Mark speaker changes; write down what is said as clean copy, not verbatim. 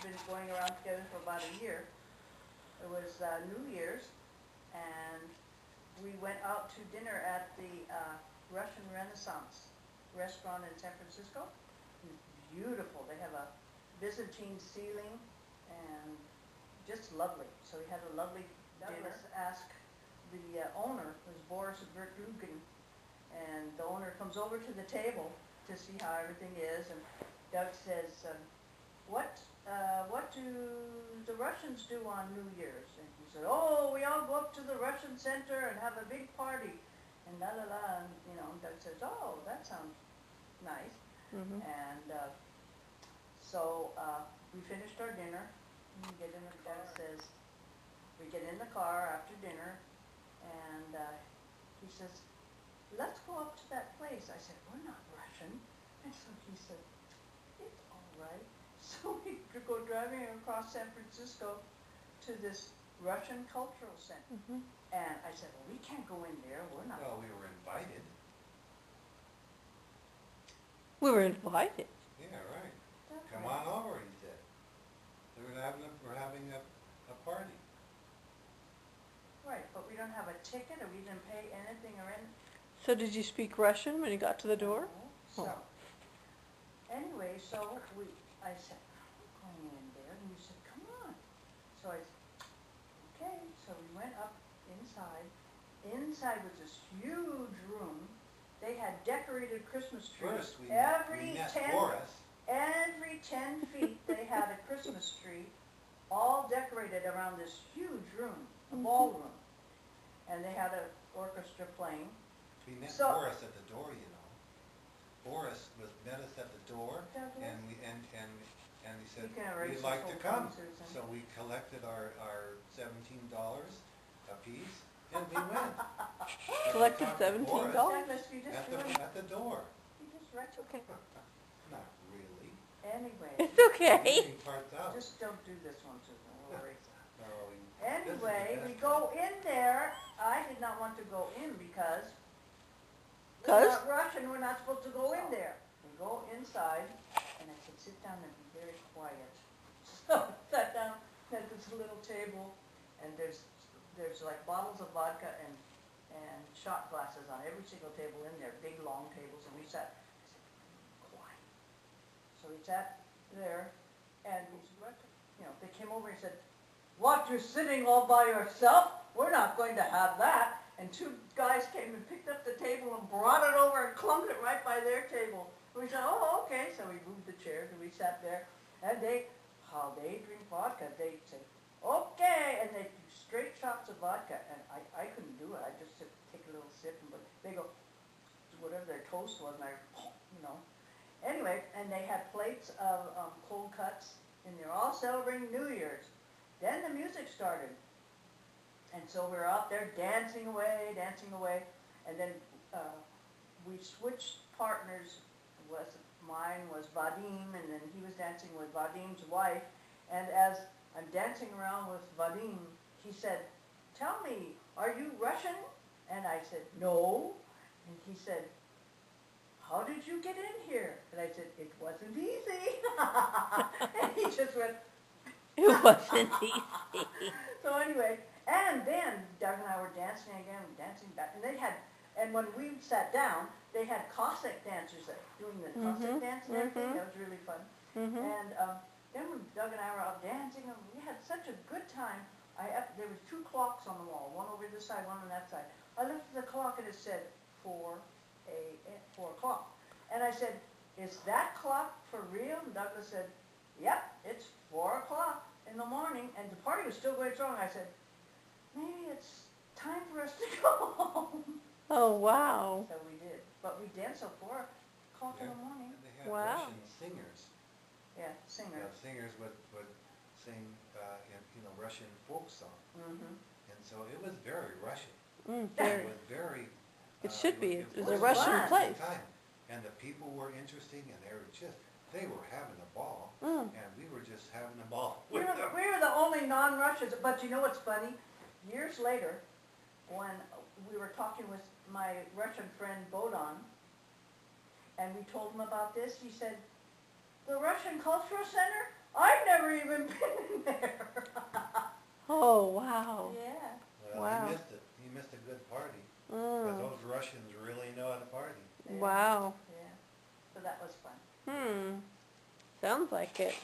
Speaker 1: been going around together for about a year. It was New Year's, and we went out to dinner at the Russian Renaissance restaurant in San Francisco. Beautiful. They have a Byzantine ceiling and just lovely. So we had a lovely dinner. Asked the owner, was Boris Verdugan, and the owner comes over to the table to see how everything is, and Doug says, what do the Russians do on New Year's? And he said, oh, we all go up to the Russian Center and have a big party, and la la la, and you know, Doug says, oh, that sounds nice.
Speaker 2: Mm-hmm.
Speaker 1: And so we finished our dinner, and we get in the car. Doug says, we get in the car after dinner, and he says, let's go up to that place. I said, we're not Russian. And so he said, it's all right. So we go driving across San Francisco to this Russian cultural center.
Speaker 2: Mm-hmm.
Speaker 1: And I said, well, we can't go in there. We're not.
Speaker 3: Well, we were invited.
Speaker 2: We were invited.
Speaker 3: Yeah, right.
Speaker 1: That's
Speaker 3: Come
Speaker 1: right.
Speaker 3: on over, he said. We're having a party.
Speaker 1: Right, but we don't have a ticket, or we didn't pay anything or anything.
Speaker 2: So did you speak Russian when you got to the door?
Speaker 1: So, anyway, so I said, I'm going in there, and he said, come on. So I said, okay, so we went up inside. Inside was this huge room. They had decorated Christmas trees.
Speaker 3: First, we
Speaker 1: every
Speaker 3: met
Speaker 1: 10
Speaker 3: Boris.
Speaker 1: Every 10 feet, they had a Christmas tree, all decorated around this huge room, a ballroom. And they had an orchestra playing.
Speaker 3: We met
Speaker 1: So-
Speaker 3: Boris at the door, you know. Boris met us at the door,
Speaker 1: Douglas?
Speaker 3: and he said,
Speaker 1: You can erase
Speaker 3: we'd
Speaker 1: this
Speaker 3: like to
Speaker 1: whole
Speaker 3: come.
Speaker 1: thing, Susan.
Speaker 3: So we collected our $17 apiece, and we went.
Speaker 2: Collected
Speaker 3: And we talked to
Speaker 2: $17?
Speaker 3: Boris
Speaker 1: Douglas, you just
Speaker 3: At
Speaker 1: ruined,
Speaker 3: the door.
Speaker 1: you just wrecked
Speaker 2: Okay.
Speaker 3: Not really.
Speaker 1: Anyway,
Speaker 2: It's okay.
Speaker 3: Leaving parts out.
Speaker 1: just don't do this one, Susan, we'll erase that.
Speaker 3: No,
Speaker 1: Anyway,
Speaker 3: this
Speaker 1: we
Speaker 3: is the best
Speaker 1: go in there. I did not want to go in because we're
Speaker 2: 'Cause?
Speaker 1: not Russian, we're not supposed to go in there. We go inside, and I said, sit down and be very quiet. So I sat down at this little table, and there's like bottles of vodka and shot glasses on every single table in there, big long tables, and we sat, I said, quiet. So we sat there, and these Russian, you know, they came over and said, what, you're sitting all by yourself? We're not going to have that. And two guys came and picked up the table and brought it over and clumped it right by their table. And we said, oh, okay. So we moved the chairs and we sat there. And how they drink vodka, they say, okay. And they do straight shots of vodka. And I couldn't do it. I just take a little sip, and they go, whatever their toast was, and I, you know. Anyway, and they had plates of cold cuts, and they're all celebrating New Year's. Then the music started, and so we were out there dancing away, and then we switched partners. Mine was Vadim, and then he was dancing with Vadim's wife, and as I'm dancing around with Vadim, he said, tell me, are you Russian? And I said, no, and he said, how did you get in here? And I said, it wasn't easy, and he just went,
Speaker 2: It wasn't easy.
Speaker 1: so anyway, and then Doug and I were dancing again, dancing back, and when we sat down, they had Cossack dancers doing the Cossack dance and everything. That was really fun. And then when Doug and I were out dancing, and we had such a good time. There was two clocks on the wall, one over this side, one on that side. I looked at the clock and it said 4 o'clock, and I said, is that clock for real? And Douglas said, yep, it's 4 o'clock in the morning, and the party was still going strong. I said, maybe it's time for us to go home.
Speaker 2: Oh, wow.
Speaker 1: So we did, but we danced till 4 o'clock in the morning.
Speaker 3: And they had
Speaker 2: Wow.
Speaker 3: Russian singers.
Speaker 1: Yeah,
Speaker 3: You
Speaker 1: singer.
Speaker 3: know, singers would sing, Russian folk song.
Speaker 1: Mm-hmm.
Speaker 3: And so it was very Russian.
Speaker 2: Mm,
Speaker 3: It
Speaker 2: very.
Speaker 3: was very.
Speaker 2: It should be. It was a
Speaker 1: was
Speaker 2: Russian
Speaker 1: fun.
Speaker 2: place.
Speaker 3: Time. And the people were interesting, and they were having a ball,
Speaker 2: Mm.
Speaker 3: and we were just having a ball
Speaker 1: We
Speaker 3: with
Speaker 1: were,
Speaker 3: them.
Speaker 1: we were the only non-Russians, but you know what's funny? Years later, when we were talking with my Russian friend Bodan, and we told him about this, he said, the Russian Cultural Center? I've never even been in there.
Speaker 2: Oh, wow.
Speaker 1: Yeah.
Speaker 3: Well,
Speaker 2: Wow.
Speaker 3: he missed it. He missed a good party. Because
Speaker 2: Mm.
Speaker 3: those Russians really know how to party.
Speaker 1: Yeah.
Speaker 2: Wow.
Speaker 1: Yeah. So that was fun.
Speaker 2: Sounds like it.